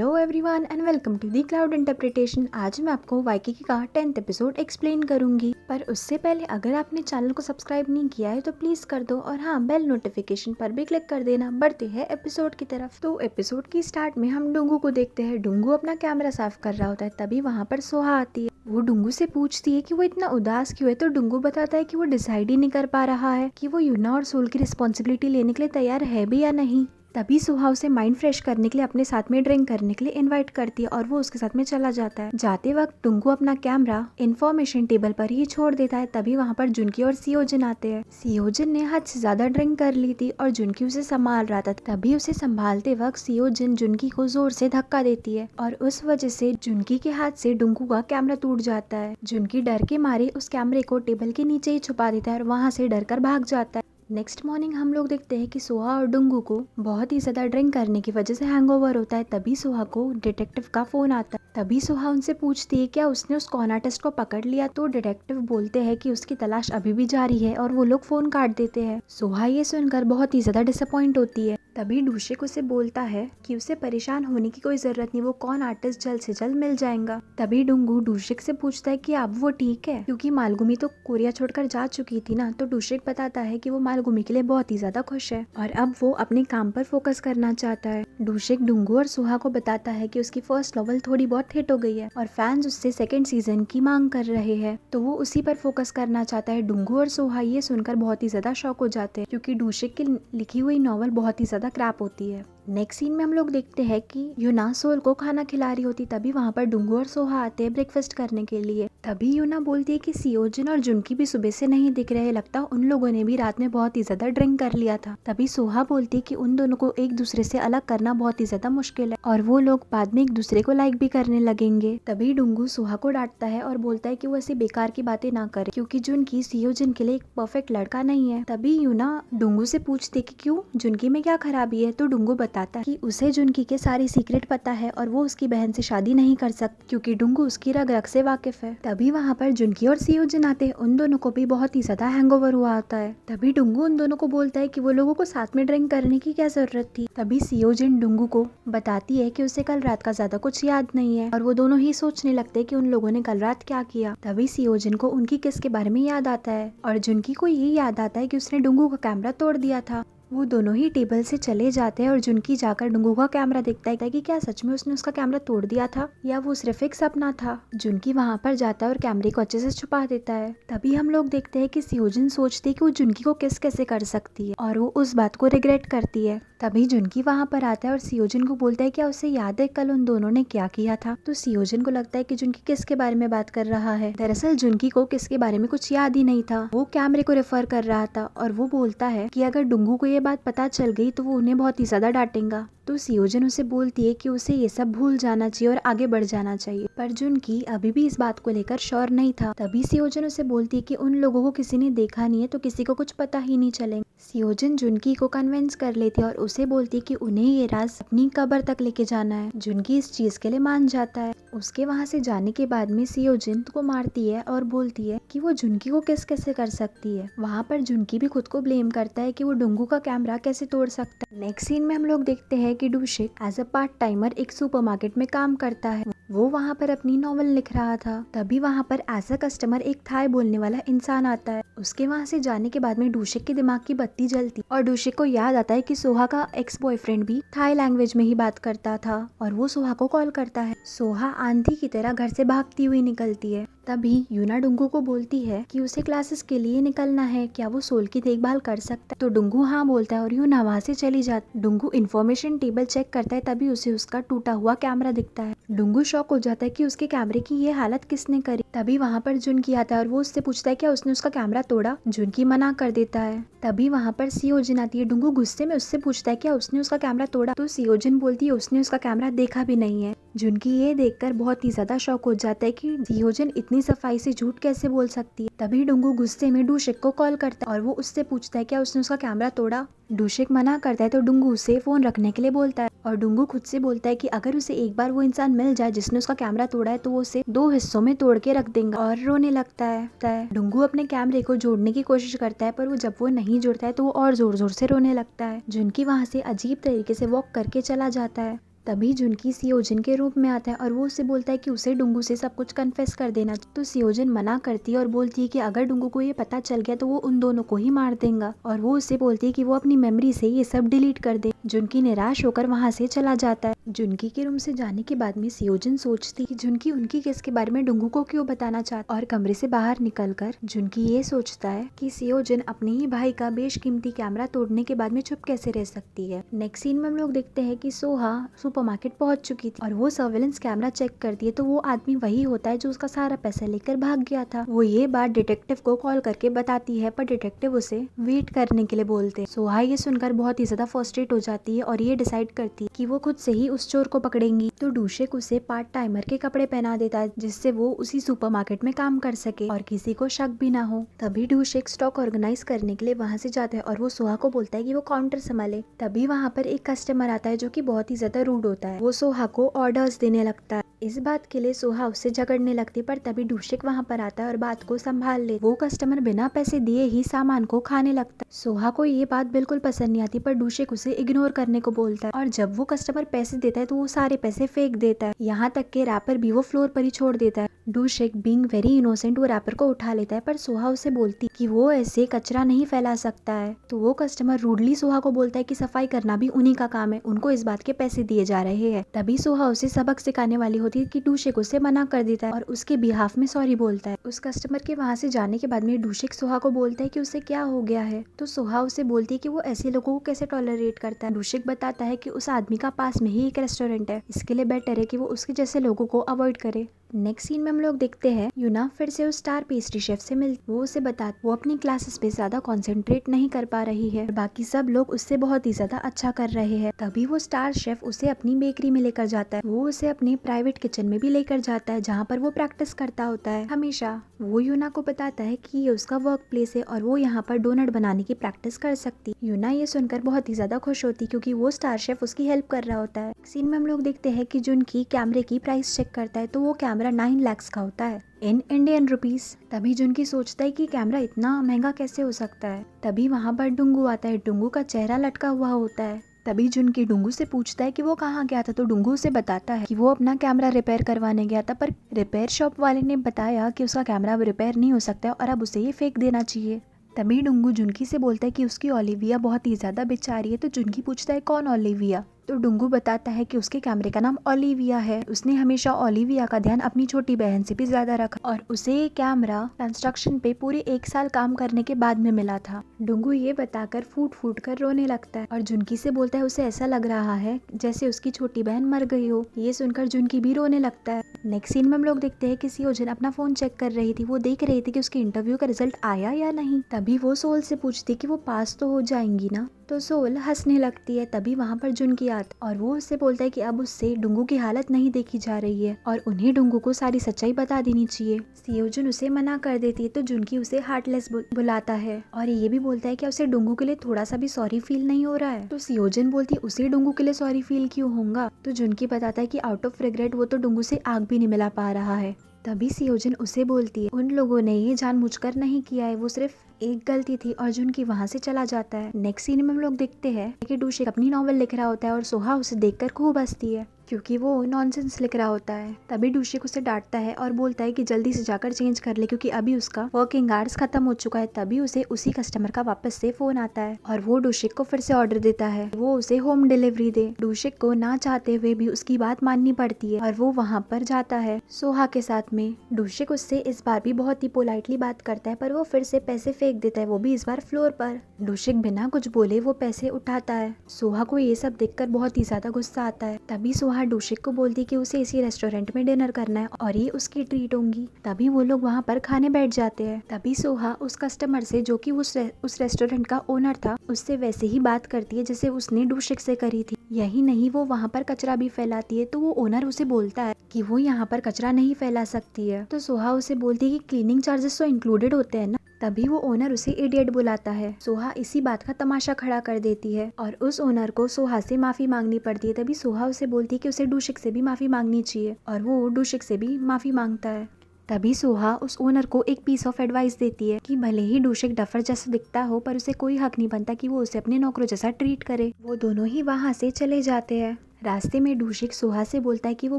Hello everyone and welcome to the cloud interpretation. आज मैं आपको वाइकिकी का 10th एपिसोड एक्सप्लेन करूंगी, पर उससे पहले अगर आपने चैनल को सब्सक्राइब नहीं किया है तो प्लीज कर दो और हाँ, बेल नोटिफिकेशन पर भी क्लिक कर देना। बढ़ते हैं एपिसोड की तरफ। तो एपिसोड की स्टार्ट में हम डुंगू को देखते हैं। डुंगू अपना कैमरा साफ कर रहा होता है, तभी वहाँ पर सोहा आती है। वो डुंगू से पूछती है कि वो इतना उदास क्यों है, तो डुंगू बताता है कि वो डिसाइड ही नहीं कर पा रहा है कि वो यूना और सोल की रिस्पॉन्सिबिलिटी लेने के लिए तैयार है भी या नहीं। तभी सोहा उसे माइंड फ्रेश करने के लिए अपने साथ में ड्रिंक करने के लिए इनवाइट करती है और वो उसके साथ में चला जाता है। जाते वक्त डुंगू अपना कैमरा इन्फॉर्मेशन टेबल पर ही छोड़ देता है। तभी वहाँ पर जुनकी और सियोजिन आते हैं। सियोजिन ने हद से ज्यादा ड्रिंक कर ली थी और जुनकी उसे संभाल रहा था। तभी उसे संभालते वक्त सियोजिन जुनकी को जोर से धक्का देती है और उस वजह से जुनकी के हाथ से डुंगू का कैमरा टूट जाता है। जुनकी डर के मारे उस कैमरे को टेबल के नीचे ही छुपा देता है और वहाँ से डर कर भाग जाता है। नेक्स्ट मॉर्निंग हम लोग देखते हैं कि सोहा और डुंगू को बहुत ही ज्यादा ड्रिंक करने की वजह से हैंगओवर होता है। तभी सोहा को डिटेक्टिव का फोन आता है। तभी सोहा उनसे पूछती है क्या उसने उस कॉन आर्टिस्ट को पकड़ लिया, तो डिटेक्टिव बोलते हैं कि उसकी तलाश अभी भी जारी है और वो लोग फोन काट देते हैं। सोहा ये सुनकर बहुत ही ज्यादा डिसअपॉइंट होती है। तभी डूशिक उसे बोलता है कि उसे परेशान होने की कोई जरूरत नहीं, वो कॉन आर्टिस्ट जल्द से जल्द मिल जाएगा। तभी डुंगू डूशिक से पूछता है कि अब वो ठीक है, क्योंकि मालगुमी तो कोरिया छोड़कर जा चुकी थी ना। तो डूशिक बताता है कि वो मालगुमी के लिए बहुत ही ज्यादा खुश है और अब वो अपने काम पर फोकस करना चाहता है। डूशिक डुंगू और सोहा को बताता है कि उसकी फर्स्ट नॉवल थोड़ी बहुत हिट हो गई है और फैंस उससे सेकंड सीजन की मांग कर रहे हैं, तो वो उसी पर फोकस करना चाहता है। डुंगू और सोहा ये सुनकर बहुत ही ज्यादा शॉक हो जाते हैं, क्योंकि डूशिक की लिखी हुई नॉवल बहुत ही ज्यादा क्रैप होती है। नेक्स्ट सीन में हम लोग देखते हैं कि यूना सोल को खाना खिला रही होती। तभी वहाँ पर डुंगू और सोहा आते हैं ब्रेकफास्ट करने के लिए। तभी यूना बोलती है कि सियोजिन और जुनकी भी सुबह से नहीं दिख रहे, लगता उन लोगों ने भी रात में बहुत ही ज्यादा ड्रिंक कर लिया था। तभी सोहा बोलती है कि उन दोनों को एक दूसरे से अलग करना बहुत ही ज्यादा मुश्किल है और वो लोग बाद में एक दूसरे को लाइक भी करने लगेंगे। तभी डुंगू सोहा को डांटता है और बोलता है कि वो ऐसी बेकार की बातें ना करे, क्योंकि जुनकी सियोजिन के लिए एक परफेक्ट लड़का नहीं है। तभी यूना डुंगू से पूछती है कि क्यों, जुनकी में क्या खराबी है। तो डुंगू बताता है कि उसे जुनकी के सारी सीक्रेट पता है और वो उसकी बहन से शादी नहीं कर सकती, क्योंकि डुंगू उसकी रग रग से वाकिफ है। तभी वहाँ पर जुनकी और सियोजिन आते हैं। उन दोनों को भी बहुत ही ज्यादा हैंगओवर हुआ होता है। तभी डुंगू उन दोनों को बोलता है कि वो लोगों को साथ में ड्रिंक करने की क्या जरूरत थी। तभी सियोजिन डुंगू को बताती है कि उसे कल रात का ज्यादा कुछ याद नहीं है और वो दोनों ही सोचने लगते हैं कि उन लोगों ने कल रात क्या किया। तभी सियोजिन को उनकी किस के बारे में याद आता है और जुनकी को ये याद आता है कि उसने डुंगू का कैमरा तोड़ दिया था। वो दोनों ही टेबल से चले जाते हैं और जुनकी जाकर डुंगू का कैमरा देखता है कि क्या सच में उसने उसका कैमरा तोड़ दिया था या वो सिर्फ एक सपना था। जुनकी वहाँ पर जाता है और कैमरे को अच्छे से छुपा देता है। तभी हम लोग देखते हैं कि सियोजिन सोचती है कि वो जुनकी को किस कैसे कर सकती है और वो उस बात को रिग्रेट करती है। तभी जुनकी वहाँ पर आता है और सियोजिन को बोलता है क्या उसे याद है कल उन दोनों ने क्या किया था। तो सियोजिन को लगता है कि जुनकी किसके बारे में बात कर रहा है। दरअसल जुनकी को किसके बारे में कुछ याद ही नहीं था, वो कैमरे को रेफर कर रहा था और वो बोलता है कि अगर डुंगू को ये बात पता चल गई तो वो उन्हें बहुत ही ज्यादा डांटेगा। तो सियोजिन उसे बोलती है कि उसे ये सब भूल जाना चाहिए और आगे बढ़ जाना चाहिए, पर जुनकी अभी भी इस बात को लेकर श्योर नहीं था। तभी सियोजिन उसे बोलती है कि उन लोगों को किसी ने देखा नहीं है तो किसी को कुछ पता ही नहीं चलेगा। सियोजिन जुनकी को कन्विंस कर लेती है और उसे बोलती है कि उन्हें ये राज अपनी कब्र तक लेके जाना है। जुनकी इस चीज के लिए मान जाता है। उसके वहाँ से जाने के बाद में सियोजिन को मारती है और बोलती है कि वो जुनकी को किस कैसे कर सकती है। वहाँ पर जुनकी भी खुद को ब्लेम करता है कि वो डुंगू का कैमरा कैसे तोड़ सकता है। नेक्स्ट सीन में हम लोग देखते हैं कि डूशिक एज अ पार्ट टाइमर एक सुपरमार्केट में काम करता है। वो वहाँ पर अपनी नॉवल लिख रहा था। तभी वहाँ पर एज अ कस्टमर एक थाई बोलने वाला इंसान आता है। उसके वहाँ से जाने के बाद में डूशिक के दिमाग की बत्ती जलती और डूशिक को याद आता है कि सोहा का एक्स बॉयफ्रेंड भी थाई लैंग्वेज में ही बात करता था और वो सोहा को कॉल करता है। सोहा आंधी की तरह घर से भागती हुई निकलती है। तभी यूना डुंगू को बोलती है कि उसे क्लासेस के लिए निकलना है, क्या वो सोल की देखभाल कर सकता है। तो डुंगू हाँ बोलता है और यूना वहाँ से चली जाती। डुंगू इन्फॉर्मेशन टेबल चेक करता है, तभी उसे उसका टूटा हुआ कैमरा दिखता है। डुंगू शॉक हो जाता है कि उसके कैमरे की ये हालत किसने करी। तभी वहाँ पर जुनकी आता है और वो उससे पूछता है क्या उसने उसका कैमरा तोड़ा। जुनकी मना कर देता है। तभी वहाँ पर सियोजिन आती है। डुंगू गुस्से में उससे पूछता है क्या उसने उसका कैमरा तोड़ा। तो सियोजिन बोलती है उसने उसका कैमरा देखा भी नहीं है। जुनकी ये देखकर बहुत ही ज्यादा शॉक हो जाता है कि सियोजिन इतनी सफाई से झूठ कैसे बोल सकती है। तभी डुंगू गुस्से में डूशिक को कॉल करता है और वो उससे पूछता है क्या उसने उसका कैमरा तोड़ा। डूशिक मना करता है तो डुंगू उसे फोन रखने के लिए बोलता है और डुंगू खुद से बोलता है कि अगर उसे एक बार वो इंसान मिल जाए जिसने उसका कैमरा तोड़ा है तो वो उसे 2 हिस्सों में तोड़ के रख देगा और रोने लगता है। डुंगू अपने कैमरे को जोड़ने की कोशिश करता है, पर वो जब वो नहीं जोड़ता है तो वो और जोर जोर से रोने लगता है। जुनकी वहाँ से अजीब तरीके से वॉक करके चला जाता है। तभी जुनकी सियोजन के रूप में आता है और वो उससे बोलता है कि उसे डुंगू से सब कुछ कन्फेस कर देना। तो सियोजन मना करती है और बोलती है कि अगर डुंगू को ये पता चल गया तो वो उन दोनों को ही मार देगा, और वो उससे बोलती है कि वो अपनी मेमोरी से ये सब डिलीट कर दे। जुनकी निराश होकर वहाँ से चला जाता है। जुनकी के रूम से जाने के बाद में सियोजन सोचती कि जुनकी उनकी केस के बारे में डुंगू को क्यों बताना चाहता, और कमरे से बाहर निकलकर जुनकी ये सोचता है कि सियोजन अपने ही भाई का बेशकीमती कैमरा तोड़ने के बाद में चुप कैसे रह सकती है। नेक्स्ट सीन में हम लोग देखते हैं कि सोहा सुपरमार्केट पहुंच चुकी थी और वो सर्वेलेंस कैमरा चेक करती है तो वो आदमी वही होता है जो उसका सारा पैसा लेकर भाग गया था। वो ये बात डिटेक्टिव को कॉल करके बताती है, पर डिटेक्टिव उसे वेट करने के लिए बोलते हैं। सोहा ये सुनकर बहुत ही ज्यादा फ्रस्ट्रेट हो जाती है और ये डिसाइड करती है कि वो खुद से ही उस चोर को पकड़ेंगी। तो डूशेक उसे पार्ट टाइमर के कपड़े पहना देता है जिससे वो उसी सुपरमार्केट में काम कर सके और किसी को शक भी ना हो। तभी डूशेक स्टॉक ऑर्गेनाइज करने के लिए वहाँ से जाता है और वो सोहा को बोलता है कि वो काउंटर संभाले। तभी वहाँ पर एक कस्टमर आता है जो कि बहुत ही ज्यादा रूड होता है। वो सोहा को ऑर्डर्स देने लगता है। इस बात के लिए सोहा उससे झगड़ने लगती, पर तभी डूशेक वहाँ पर आता है और बात को संभाल ले। वो कस्टमर बिना पैसे दिए ही सामान को खाने लगता है। सोहा को ये बात बिल्कुल पसंद नहीं आती, पर डूशेक उसे इग्नोर करने को बोलता है और जब वो कस्टमर पैसे देता है तो वो सारे पैसे फेंक देता है। यहाँ तक के रैपर भी वो फ्लोर पर ही छोड़ देता है। डूशेक बीइंग वेरी इनोसेंट वो रैपर को उठा लेता है, पर सोहा उसे बोलती कि वो ऐसे कचरा नहीं फैला सकता है। तो वो कस्टमर रूडली सोहा को बोलता है कि सफाई करना भी उन्हीं का काम है, उनको इस बात के पैसे दिए जा रहे हैं। तभी सोहा उसे सबक सिखाने वाली होती है कि डूशेक उसे मना कर देता है और उसके बिहाफ में सॉरी बोलता है। उस कस्टमर के वहाँ से जाने के बाद में डूशेक सोहा को बोलता है कि उसे क्या हो गया है। तो सोहा उसे बोलती है कि वो ऐसे लोगों को कैसे टॉलरेट करता है। डूशेक बताता है कि उस आदमी का पास में ही एक रेस्टोरेंट है, इसके लिए बेटर है कि वो उसके जैसे लोगों को अवॉइड करे। नेक्स्ट सीन में हम लोग देखते हैं यूना फिर से उस स्टार पेस्ट्री शेफ से मिल वो उसे बता वो अपनी क्लासेस पे ज्यादा कंसंट्रेट नहीं कर पा रही है, बाकी सब लोग उससे बहुत ही ज्यादा अच्छा कर रहे हैं। तभी वो स्टार शेफ उसे अपनी बेकरी में लेकर जाता है। वो उसे अपने प्राइवेट किचन में भी लेकर जाता है जहाँ पर वो प्रैक्टिस करता होता है हमेशा। वो यूना को बताता है कि ये उसका वर्क प्लेस है और वो यहाँ पर डोनट बनाने की प्रैक्टिस कर सकती। यूना ये सुनकर बहुत ही ज्यादा खुश होती क्योंकि वो स्टार शेफ उसकी हेल्प कर रहा होता है। सीन में हम लोग देखते हैं कि जुनकी कैमरे की प्राइस चेक करता है तो वो कैमरा 9 लाख का होता है इन इंडियन रुपीस। तभी जुनकी सोचता है कि कैमरा इतना महंगा कैसे हो सकता है। तभी वहाँ पर डुंगू आता है। डुंगू का चेहरा लटका हुआ होता है। तभी जुनकी डुंगू से पूछता है कि वो कहाँ गया था, तो डुंगू उसे बताता है कि वो अपना कैमरा रिपेयर करवाने गया था, पर रिपेयर शॉप वाले ने बताया कि उसका कैमरा अब रिपेयर नहीं हो सकता और अब उसे ये फेंक देना चाहिए। तभी डुंगू जुनकी से बोलता है कि उसकी ओलिविया बहुत ही ज्यादा बेचारी है। तो जुनकी पूछता है कौन ओलिविया। तो डुंगू बताता है कि उसके कैमरे का नाम ओलिविया है। उसने हमेशा ओलिविया का ध्यान अपनी छोटी बहन से भी ज्यादा रखा और उसे ये कैमरा कंस्ट्रक्शन पे पूरे 1 साल काम करने के बाद में मिला था। डुंगू ये बताकर फूट फूट कर रोने लगता है और जुनकी से बोलता है उसे ऐसा लग रहा है जैसे उसकी छोटी बहन मर गई हो। ये सुनकर जुनकी भी रोने लगता है। नेक्स्ट सीन में हम लोग देखते हैं कि सियोजन अपना फोन चेक कर रही थी। वो देख रही थी कि उसके इंटरव्यू का रिजल्ट आया या नहीं। तभी वो सोल से पूछती कि वो पास तो हो जाएंगी ना। तो सोल हंसने लगती है। तभी वहाँ पर जुनकी आता और वो उससे बोलता है कि अब उससे डुंगू की हालत नहीं देखी जा रही है और उन्हें डुंगू को सारी सच्चाई बता देनी चाहिए। सियोजन उसे मना कर देती है तो जुनकी उसे हार्टलेस बुलाता है और ये भी बोलता है कि उसे डुंगू के लिए थोड़ा सा भी सॉरी फील नहीं हो रहा है। तो सियोजन बोलती है उसे डुंगू के लिए सॉरी फील क्यों होगा। तो जुनकी बताता है कि आउट ऑफ रिग्रेट वो तो डुंगू से आग भी नहीं मिला पा रहा है। तभी सियोजन उसे बोलती है उन लोगों ने ये जानबूझकर नहीं किया है, वो सिर्फ एक गलती थी, और जुनकी वहाँ से चला जाता है। नेक्स्ट सीन में हम लोग देखते हैं कि डूशेक अपनी नॉवल लिख रहा होता है और सोहा उसे देखकर खूब हंसती है क्योंकि वो नॉनसेंस लिख रहा होता है। तभी डूशेक उसे डांटता है और बोलता है कि जल्दी से जाकर चेंज कर ले क्योंकि अभी उसका वर्किंग आवर्स खत्म हो चुका है। तभी उसे उसी कस्टमर का वापस से फोन आता है और वो डूशेक को फिर से ऑर्डर देता है वो उसे होम डिलीवरी दे। डूशेक को ना चाहते हुए भी उसकी बात माननी पड़ती है और वो वहाँ पर जाता है सोहा के साथ में। डूशेक उससे इस बार भी बहुत ही पोलाइटली बात करता है पर वो फिर से पैसे फेंक देता है, वो भी इस बार फ्लोर पर। डूशेक बिना कुछ बोले वो पैसे उठाता है। सोहा को ये सब देखकर बहुत ही ज्यादा गुस्सा आता है। तभी सोहा डूशेक को बोलती कि उसे इसी रेस्टोरेंट में डिनर करना है और ये उसकी ट्रीट होंगी। तभी वो लोग वहाँ पर खाने बैठ जाते हैं। तभी सोहा उस कस्टमर से जो कि उस रेस्टोरेंट का ओनर था उससे वैसे ही बात करती है जैसे उसने डूशेक से करी थी। यही नहीं वो वहाँ पर कचरा भी फैलाती है। तो वो ओनर उसे बोलता है कि वो यहाँ पर कचरा नहीं फैला सकती है। तो सोहा उसे बोलती है कि क्लीनिंग चार्जेस तो इंक्लूडेड होते हैं ना। तभी वो ओनर उसे इडियट बुलाता है। सोहा इसी बात का तमाशा खड़ा कर देती है और उस ओनर को सोहा से माफी मांगनी पड़ती है। तभी सोहा उसे बोलती है कि उसे डूशेक से भी माफी मांगनी चाहिए और वो डूशेक से भी माफी मांगता है। तभी सोहा उस ओनर को एक पीस ऑफ एडवाइस देती है कि भले ही डूशेक डफर जैसा दिखता हो पर उसे कोई हक नहीं बनता कि वो उसे अपने नौकरों जैसा ट्रीट करे। वो दोनों ही वहाँ से चले जाते हैं। रास्ते में डूशिक सोहा से बोलता है कि वो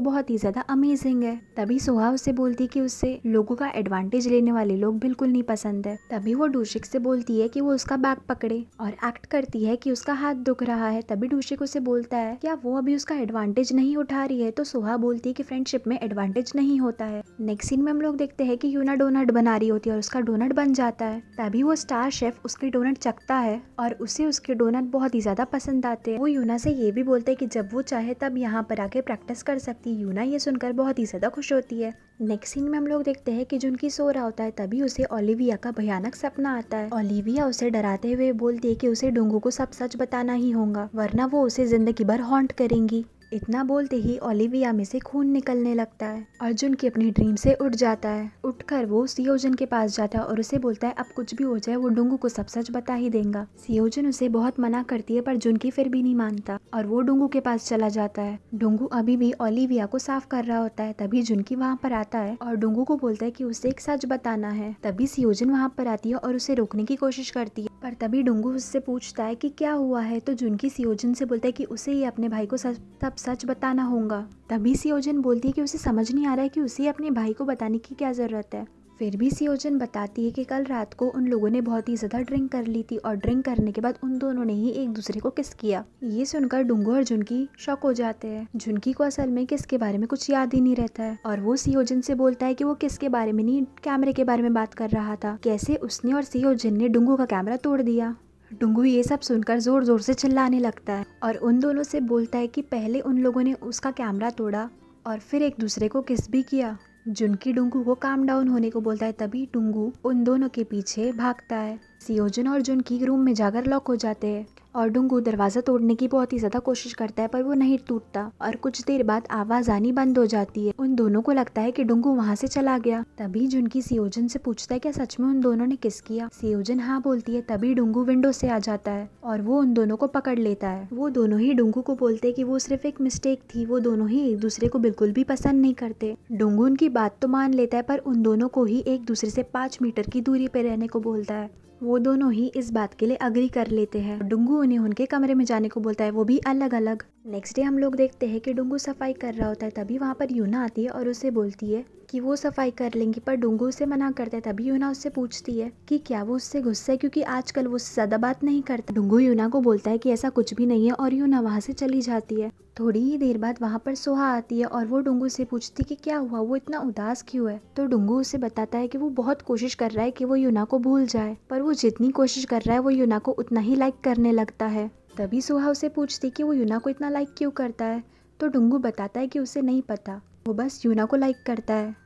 बहुत ही ज्यादा अमेजिंग है। तभी सोहा उससे बोलती है कि उससे लोगों का एडवांटेज लेने वाले लोग बिल्कुल नहीं पसंद है। तभी वो डूशिक से बोलती है कि वो उसका बैग पकड़े और एक्ट करती है कि उसका हाथ दुख रहा है। तभी डूशिक उसे बोलता है क्या वो अभी उसका एडवांटेज नहीं उठा रही है। तो सोहा बोलती है कि फ्रेंडशिप में एडवांटेज नहीं होता है। नेक्स्ट सीन में हम लोग देखते हैं कि यूना डोनट बना रही होती है और उसका डोनट बन जाता है। तभी वो स्टार शेफ उसकी डोनट चखता है और उसे उसके डोनट बहुत ही ज्यादा पसंद आते हैं। वो यूना से ये भी बोलते हैं कि जब वो चाहे तब यहाँ पर आके प्रैक्टिस कर सकती है। यूना ये सुनकर बहुत ही ज्यादा खुश होती है। नेक्स्ट सीन में हम लोग देखते हैं कि जुनकी सो रहा होता है। तभी उसे ओलिविया का भयानक सपना आता है। ओलिविया उसे डराते हुए बोलती है कि उसे डुंगू को सब सच बताना ही होगा वरना वो उसे जिंदगी भर हॉन्ट करेंगी। इतना बोलते ही ओलिविया में से खून निकलने लगता है और जुनकी अपनी ड्रीम से उठ जाता है। उठकर वो सियोजन के पास जाता है और उसे बोलता है अब कुछ भी हो जाए वो डुंगू को सब सच बता ही देगा। सियोजन उसे बहुत मना करती है पर जुनकी फिर भी नहीं मानता और वो डुंगू के पास चला जाता है। डुंगू अभी भी ओलिविया को साफ कर रहा होता है। तभी जुनकी वहाँ पर आता है और डुंगू को बोलता है कि उसे एक सच बताना है। तभी सियोजन वहाँ पर आती है और उसे रोकने की कोशिश करती है पर तभी डुंगू उससे पूछता है कि क्या हुआ है। तो जुनकी सियोजन से बोलता है कि उसे ही अपने भाई को सब सच बताना होगा। तभी सियोजन बोलती है कि उसे समझ नहीं आ रहा है कि उसे अपने भाई को बताने की क्या जरूरत है। फिर भी सियोजन बताती है कि कल रात को उन लोगों ने बहुत ही ज्यादा ड्रिंक कर ली थी और ड्रिंक करने के बाद उन दोनों ने ही एक दूसरे को किस किया। ये सुनकर डुंगू और जुनकी शॉक हो जाते हैं। जुनकी को असल में किस के बारे में कुछ याद ही नहीं रहता है और वो सियोजन से बोलता है कि वो किस के बारे में नहीं कैमरे के बारे में बात कर रहा था। कैसे उसने और सियोजन ने डुंगू का कैमरा तोड़ दिया। डुंगू ये सब सुनकर जोर जोर से चिल्लाने लगता है और उन दोनों से बोलता है कि पहले उन लोगों ने उसका कैमरा तोड़ा और फिर एक दूसरे को किस भी किया। जुनकी डुंगू को काम डाउन होने को बोलता है। तभी डुंगू उन दोनों के पीछे भागता है। सियोजन और जुनकी रूम में जाकर लॉक हो जाते हैं और डुंगू दरवाजा तोड़ने की बहुत ही ज्यादा कोशिश करता है पर वो नहीं टूटता और कुछ देर बाद आवाज आनी बंद हो जाती है। उन दोनों को लगता है कि डुंगू वहाँ से चला गया। तभी जुनकी सियोजन से पूछता है क्या सच में उन दोनों ने किस किया। सियोजन हाँ बोलती है। तभी डुंगू विंडो से आ जाता है और वो उन दोनों को पकड़ लेता है। वो दोनों ही डुंगू को बोलते हैं कि वो सिर्फ एक मिस्टेक थी। वो दोनों ही एक दूसरे को बिल्कुल भी पसंद नहीं करते। डुंगू उनकी बात तो मान लेता है पर उन दोनों को ही एक दूसरे से 5 मीटर की दूरी पे रहने को बोलता है। वो दोनों ही इस बात के लिए अग्री कर लेते हैं। डुंगू उन्हें उनके कमरे में जाने को बोलता है, वो भी अलग अलग। नेक्स्ट डे हम लोग देखते हैं कि डुंगू सफाई कर रहा होता है। तभी वहाँ पर यूना आती है और उसे बोलती है कि वो सफाई कर लेंगी पर डुंगू उसे मना करता है। तभी यूना उससे पूछती है कि क्या वो उससे गुस्सा है क्योंकि आजकल वो उससे ज्यादा बात नहीं करता। डुंगू यूना को बोलता है कि ऐसा कुछ भी नहीं है और यूना वहाँ से चली जाती है। थोड़ी ही देर बाद वहाँ पर सोहा आती है और वो डुंगू से पूछती कि क्या हुआ, वो इतना उदास क्यों है। तो डुंगू उसे बताता है कि वो बहुत कोशिश कर रहा है कि वो यूना को भूल जाए पर वो जितनी कोशिश कर रहा है वो यूना को उतना ही लाइक करने लगता है। तभी सोहा उसे पूछती कि वो यूना को इतना लाइक क्यों करता है। तो डुंगू बताता है कि उसे नहीं पता, वो बस यूना को लाइक करता है।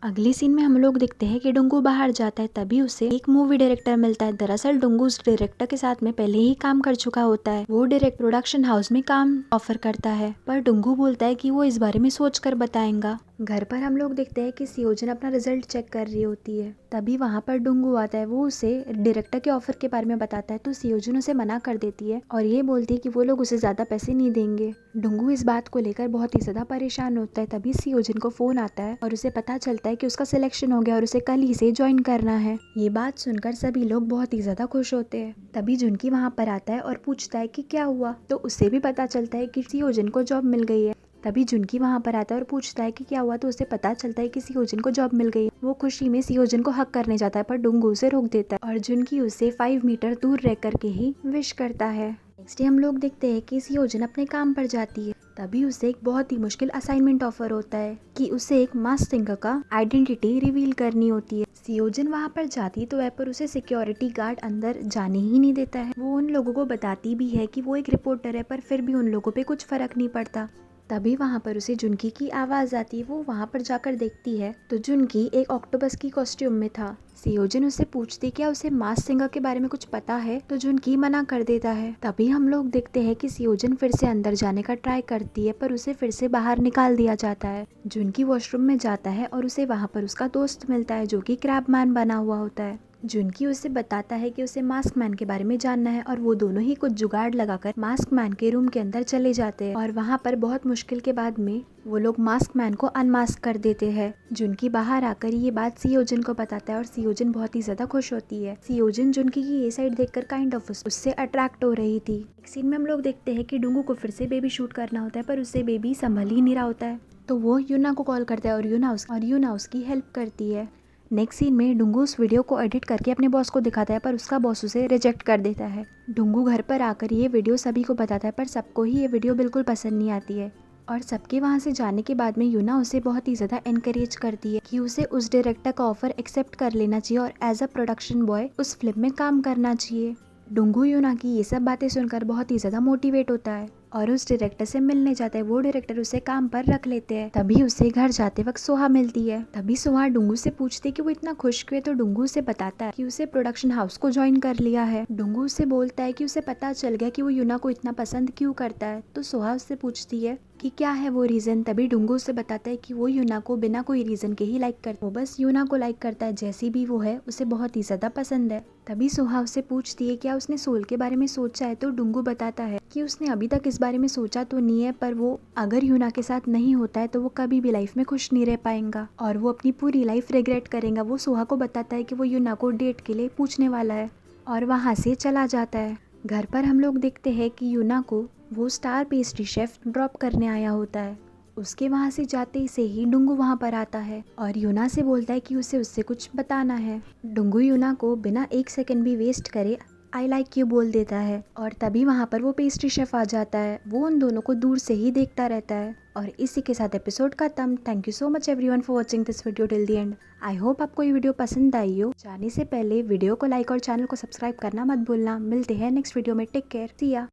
अगली सीन में हम लोग देखते हैं कि डुंगू बाहर जाता है। तभी उसे एक मूवी डायरेक्टर मिलता है। दरअसल डुंगू उस डायरेक्टर के साथ में पहले ही काम कर चुका होता है। वो डायरेक्ट प्रोडक्शन हाउस में काम ऑफर करता है पर डुंगू बोलता है कि वो इस बारे में सोच कर बताएगा। घर पर हम लोग देखते हैं कि सियोजन अपना रिजल्ट चेक कर रही होती है। तभी वहाँ पर डुंगू आता है। वो उसे डायरेक्टर के ऑफर के बारे में बताता है तो सियोजन उसे मना कर देती है और ये बोलती है कि वो लोग उसे ज्यादा पैसे नहीं देंगे। डुंगू इस बात को लेकर बहुत ही ज्यादा परेशान होता है। तभी सियोजन को फोन आता है और उसे पता चलता है कि उसका सिलेक्शन हो गया और उसे कल ही से ज्वाइन करना है। ये बात सुनकर सभी लोग बहुत ही ज्यादा खुश होते हैं। तभी जुनकी वहाँ पर आता है और पूछता है कि क्या हुआ। तो उसे भी पता चलता है कि सियोजन को जॉब मिल गई है। तभी जुनकी वहाँ पर आता है और पूछता है कि क्या हुआ। तो उसे पता चलता है कि सियोजन को जॉब मिल गई है। वो खुशी में सियोजन को हक करने जाता है पर डुंगू उसे रोक देता है और जुनकी उसे 5 मीटर दूर रह करके ही विश करता है। नेक्स्ट डे हम लोग देखते हैं कि सियोजन अपने काम पर जाती है। तभी उसे एक बहुत ही मुश्किल असाइनमेंट ऑफर होता है कि उसे एक मास्क सिंगर का आइडेंटिटी रिवील करनी होती है। सियोजन वहाँ पर जाती तो वह पर उसे सिक्योरिटी गार्ड अंदर जाने ही नहीं देता है। वो उन लोगों को बताती भी है कि वो एक रिपोर्टर है पर फिर भी उन लोगों पे कुछ फर्क नहीं पड़ता। तभी वहाँ पर उसे जुनकी की आवाज आती है। वो वहाँ पर जाकर देखती है तो जुनकी एक ऑक्टोपस की कॉस्ट्यूम में था। सियोजन उससे पूछती क्या उसे मास्क सिंगर के बारे में कुछ पता है। तो जुनकी मना कर देता है। तभी हम लोग देखते हैं कि सियोजन फिर से अंदर जाने का ट्राई करती है पर उसे फिर से बाहर निकाल दिया जाता है। जुनकी वॉशरूम में जाता है और उसे वहाँ पर उसका दोस्त मिलता है जो कि क्रैब मैन बना हुआ होता है। जुनकी उसे बताता है कि उसे मास्क मैन के बारे में जानना है और वो दोनों ही कुछ जुगाड़ लगाकर मास्क मैन के रूम के अंदर चले जाते हैं और वहाँ पर बहुत मुश्किल के बाद में वो लोग मास्क मैन को अनमास्क कर देते हैं। जुनकी बाहर आकर ये बात सियोजिन को बताता है और सियोजिन बहुत ही ज्यादा खुश होती है। सियोजिन जुनकी की ये साइड देखकर काइंड ऑफ उससे अट्रैक्ट हो रही थी। एक सीन में हम लोग देखते हैं कि डुंगू को फिर से बेबी शूट करना होता है पर उसे बेबी संभल ही नहीं रहा होता है, तो वो यूना को कॉल करता है और यूना उसकी हेल्प करती है। नेक्स्ट सीन में डुंगू उस वीडियो को एडिट करके अपने बॉस को दिखाता है पर उसका बॉस उसे रिजेक्ट कर देता है। डुंगू घर पर आकर ये वीडियो सभी को बताता है पर सबको ही ये वीडियो बिल्कुल पसंद नहीं आती है और सबके वहाँ से जाने के बाद में यूना उसे बहुत ही ज़्यादा एनकरेज करती है कि उसे उस डायरेक्टर का ऑफर एक्सेप्ट कर लेना चाहिए और एज अ प्रोडक्शन बॉय उस फिल्म में काम करना चाहिए। डुंगू यूना की ये सब बातें सुनकर बहुत ही ज़्यादा मोटिवेट होता है और उस डायरेक्टर से मिलने जाता है। वो डायरेक्टर उसे काम पर रख लेते हैं। तभी उसे घर जाते वक्त सोहा मिलती है। तभी सोहा डुंगू से पूछती है कि वो इतना खुश क्यों है, तो डुंगू उसे बताता है कि उसे प्रोडक्शन हाउस को ज्वाइन कर लिया है। डुंगू उसे बोलता है कि उसे पता चल गया कि वो यूना को इतना पसंद क्यों करता है, तो सोहा उससे पूछती है कि क्या है वो रीजन। तभी डुंगू उसे बताता है कि वो यूना को बिना कोई रीजन के ही लाइक करता है, वो बस यूना को लाइक करता है, जैसी भी वो है उसे बहुत ही ज्यादा पसंद है। तभी सोहा उससे पूछती है क्या उसने सोल के बारे में सोचा है, तो डुंगू बताता है कि उसने अभी तक इस बारे में सोचा तो नहीं है, पर वो अगर यूना के साथ नहीं होता है तो वो कभी भी लाइफ में खुश नहीं रह पाएगा और वो अपनी पूरी लाइफ रिग्रेट करेगा। वो सोहा को बताता है कि वो यूना को डेट के लिए पूछने वाला है और वहाँ से चला जाता है। घर पर हम लोग देखते हैं कि यूना को वो स्टार पेस्ट्री शेफ ड्रॉप करने आया होता है। उसके वहाँ से जाते से ही डुंगू वहाँ पर आता है और यूना से बोलता है कि उसे उससे कुछ बताना है। डुंगू यूना को बिना एक सेकंड भी वेस्ट करे आई लाइक यू बोल देता है और तभी वहाँ पर वो पेस्ट्री शेफ आ जाता है। वो उन दोनों को दूर से ही देखता रहता है और इसी के साथ एपिसोड खत्म। Thank you so much everyone for watching this video till the end. I hope आपको ये वीडियो पसंद आई हो। जाने से पहले वीडियो को लाइक और चैनल को सब्सक्राइब करना मत भूलना। मिलते हैं नेक्स्ट वीडियो में। टेक केयर, सी या।